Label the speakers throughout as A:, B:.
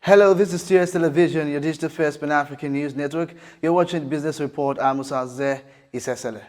A: Hello, this is TS Television, your digital first Pan-African news network. You're watching Business Report. I'm Musaze Isesele.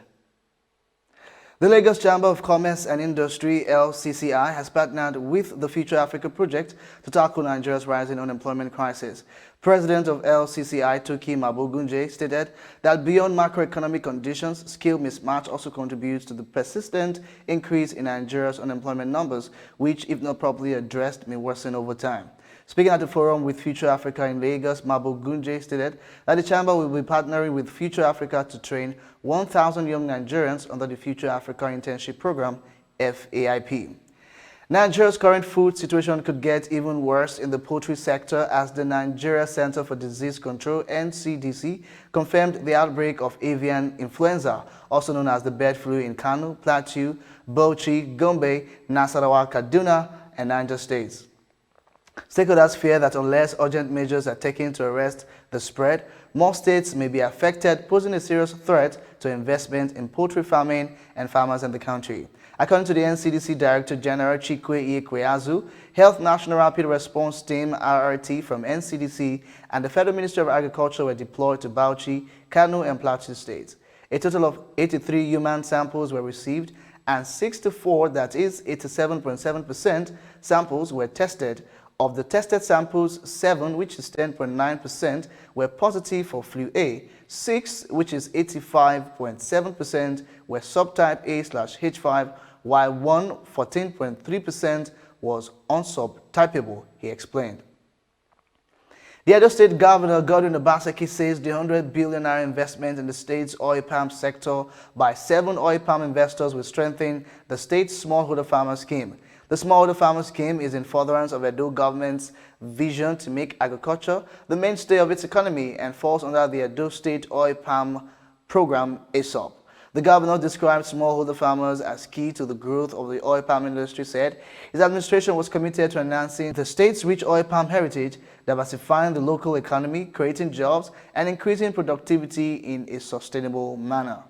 A: The Lagos Chamber of Commerce and Industry, LCCI, has partnered with the Future Africa project to tackle Nigeria's rising unemployment crisis. President of LCCI, Toki Mabogunje, stated that beyond macroeconomic conditions, skill mismatch also contributes to the persistent increase in Nigeria's unemployment numbers, which, if not properly addressed, may worsen over time. Speaking at the forum with Future Africa in Lagos, Mabogunje stated that the chamber will be partnering with Future Africa to train 1,000 young Nigerians under the Future Africa Internship Program, FAIP. Nigeria's current food situation could get even worse in the poultry sector as the Nigeria Center for Disease Control, NCDC, confirmed the outbreak of avian influenza, also known as the bird flu in Kano, Plateau, Bauchi, Gombe, Nasarawa, Kaduna, and Niger states. Stakeholders fear that unless urgent measures are taken to arrest the spread, more states may be affected, posing a serious threat to investment in poultry farming and farmers in the country. According to the NCDC Director General Chikwe Ikweazu, Health National Rapid Response Team RRT from NCDC and the Federal Ministry of Agriculture were deployed to Bauchi, Kano, and Plateau states. A total of 83 human samples were received and 64, that is 87.7% samples were tested. Of the tested samples, 7, which is 10.9%, were positive for flu A, 6, which is 85.7%, were subtype A/H5, while 1, 14.3%, was unsubtypable, he explained. The Edo State Governor, Godwin Obaseki, says the 100 billion naira investment in the state's oil palm sector by 7 oil palm investors will strengthen the state's smallholder farmer scheme. The Smallholder Farmer Scheme is in furtherance of Edo government's vision to make agriculture the mainstay of its economy and falls under the Edo State Oil Palm Program, ASOP. The governor described smallholder farmers as key to the growth of the oil palm industry, said his administration was committed to enhancing the state's rich oil palm heritage, diversifying the local economy, creating jobs, and increasing productivity in a sustainable manner.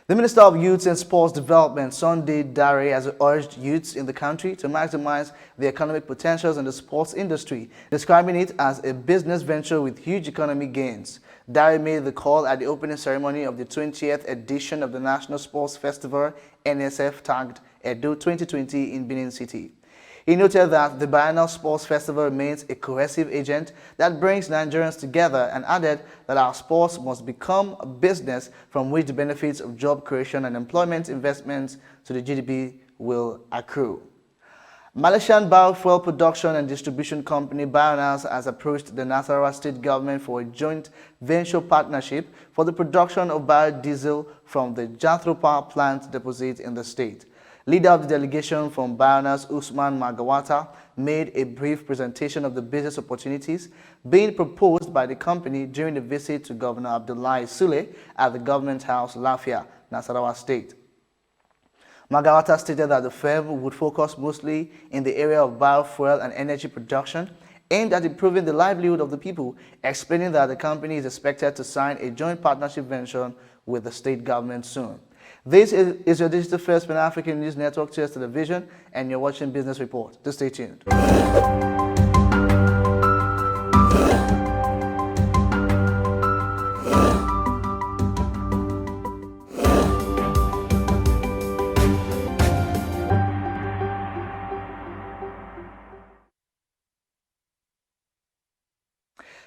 A: The Minister of Youth and Sports Development, Sunday Dare, has urged youths in the country to maximize the economic potentials in the sports industry, describing it as a business venture with huge economic gains. Dare made the call at the opening ceremony of the 20th edition of the National Sports Festival, NSF, tagged Edo 2020 in Benin City. He noted that the biennial sports festival remains a cohesive agent that brings Nigerians together and added that our sports must become a business from which the benefits of job creation and employment investments to the GDP will accrue. Malaysian biofuel production and distribution company Bionas has approached the Nasarawa state government for a joint venture partnership for the production of biodiesel from the Jathro power plant deposit in the state. Leader of the delegation from Bionas, Usman Magawata, made a brief presentation of the business opportunities being proposed by the company during a visit to Governor Abdullahi Sule at the Government House, Lafia, Nasarawa State. Magawata stated that the firm would focus mostly in the area of biofuel and energy production, aimed at improving the livelihood of the people, explaining that the company is expected to sign a joint partnership venture with the state government soon. This is your digital first Pan-African news network, TS Television, and you're watching Business Report. Just stay tuned.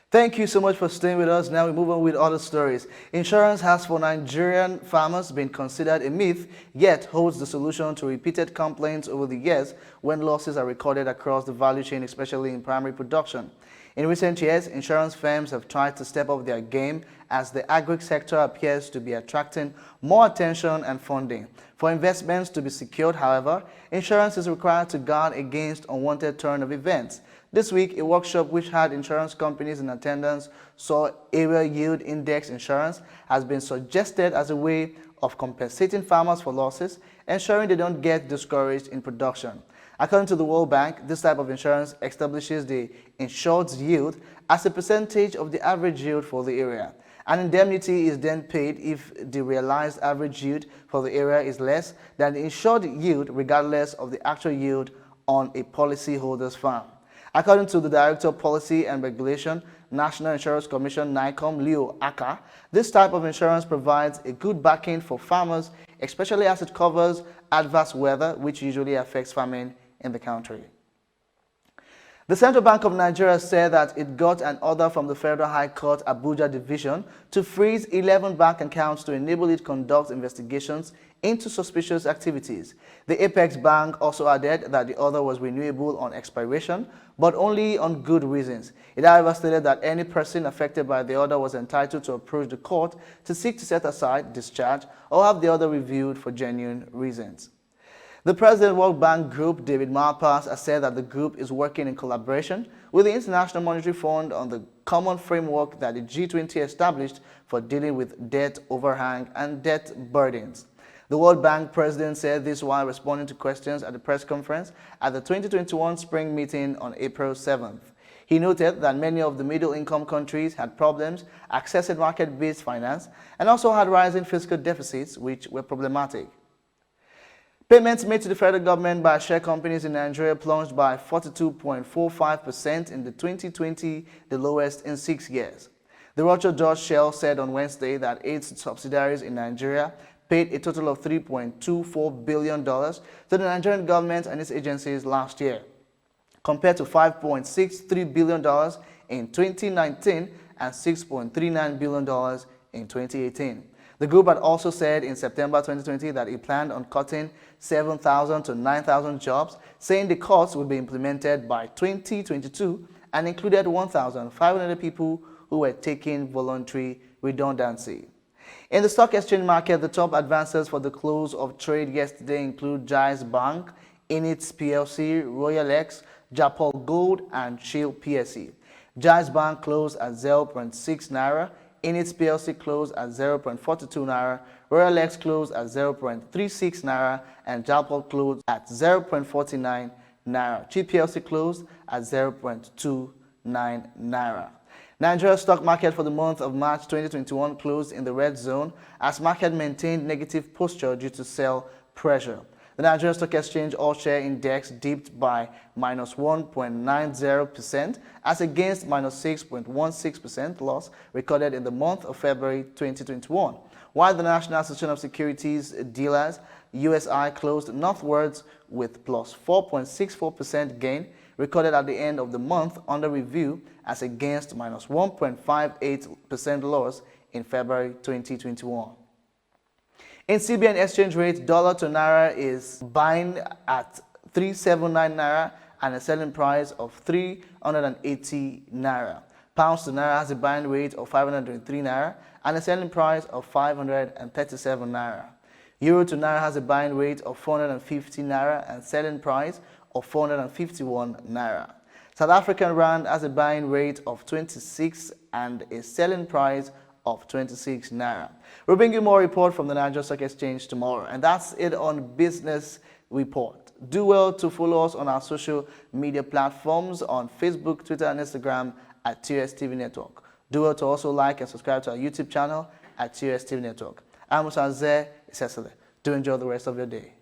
A: Thank you so much for staying with us. Now we move on with other stories. Insurance has for Nigerian farmers been considered a myth, yet holds the solution to repeated complaints over the years when losses are recorded across the value chain, especially in primary production. In recent years, insurance firms have tried to step up their game as the agri sector appears to be attracting more attention and funding. For investments to be secured, however, insurance is required to guard against unwanted turn of events. This week, a workshop which had insurance companies in attendance saw area yield index insurance has been suggested as a way of compensating farmers for losses, ensuring they don't get discouraged in production. According to the World Bank, this type of insurance establishes the insured's yield as a percentage of the average yield for the area. An indemnity is then paid if the realized average yield for the area is less than the insured yield regardless of the actual yield on a policyholder's farm. According to the Director of Policy and Regulation, National Insurance Commission (NICOM), Leo Aka, this type of insurance provides a good backing for farmers, especially as it covers adverse weather, which usually affects farming in the country. The Central Bank of Nigeria said that it got an order from the Federal High Court Abuja Division to freeze 11 bank accounts to enable it conduct investigations into suspicious activities. The Apex Bank also added that the order was renewable on expiration, but only on good reasons. It however stated that any person affected by the order was entitled to approach the court to seek to set aside, discharge, or have the order reviewed for genuine reasons. The President World Bank Group, David Malpass, has said that the group is working in collaboration with the International Monetary Fund on the common framework that the G20 established for dealing with debt overhang and debt burdens. The World Bank president said this while responding to questions at the press conference at the 2021 spring meeting on April 7th. He noted that many of the middle-income countries had problems accessing market-based finance and also had rising fiscal deficits, which were problematic. Payments made to the federal government by share companies in Nigeria plunged by 42.45% in the 2020, the lowest in 6 years. The Rocher Dutch Shell said on Wednesday that its subsidiaries in Nigeria paid a total of $3.24 billion to the Nigerian government and its agencies last year, compared to $5.63 billion in 2019 and $6.39 billion in 2018. The group had also said in September 2020 that it planned on cutting 7,000 to 9,000 jobs, saying the cuts would be implemented by 2022 and included 1,500 people who were taking voluntary redundancy. In the stock exchange market, the top advances for the close of trade yesterday include Jais Bank, Inits PLC, Royal X, Japol Gold, and Shell PSC. Jais Bank closed at 0.6 Naira, Inits PLC closed at 0.42 Naira, Royal X closed at 0.36 Naira, and Japol closed at 0.49 Naira. Chi PLC closed at 0.29 Naira. Nigeria's stock market for the month of March 2021 closed in the red zone as market maintained negative posture due to sell pressure. The Nigerian Stock Exchange All-Share Index dipped by minus 1.90% as against minus 6.16% loss recorded in the month of February 2021, while the National Association of Securities Dealers USI closed northwards with plus 4.64% gain recorded at the end of the month under review as against minus 1.58% loss in February 2021. In CBN exchange rate, dollar to naira is buying at 379 naira and a selling price of 380 naira. Pounds to naira has a buying rate of 503 naira and a selling price of 537 naira. Euro to naira has a buying rate of 450 naira and selling price of 451 naira. South African rand has a buying rate of 26 and a selling price of 26 naira. We'll bring you more report from the Nigeria Stock Exchange tomorrow. And that's it on Business Report. Do well to follow us on our social media platforms on Facebook, Twitter, and Instagram at TOS TV Network. Do well to also like and subscribe to our YouTube channel at TOS TV Network. I'm Musa Isesele. Do enjoy the rest of your day.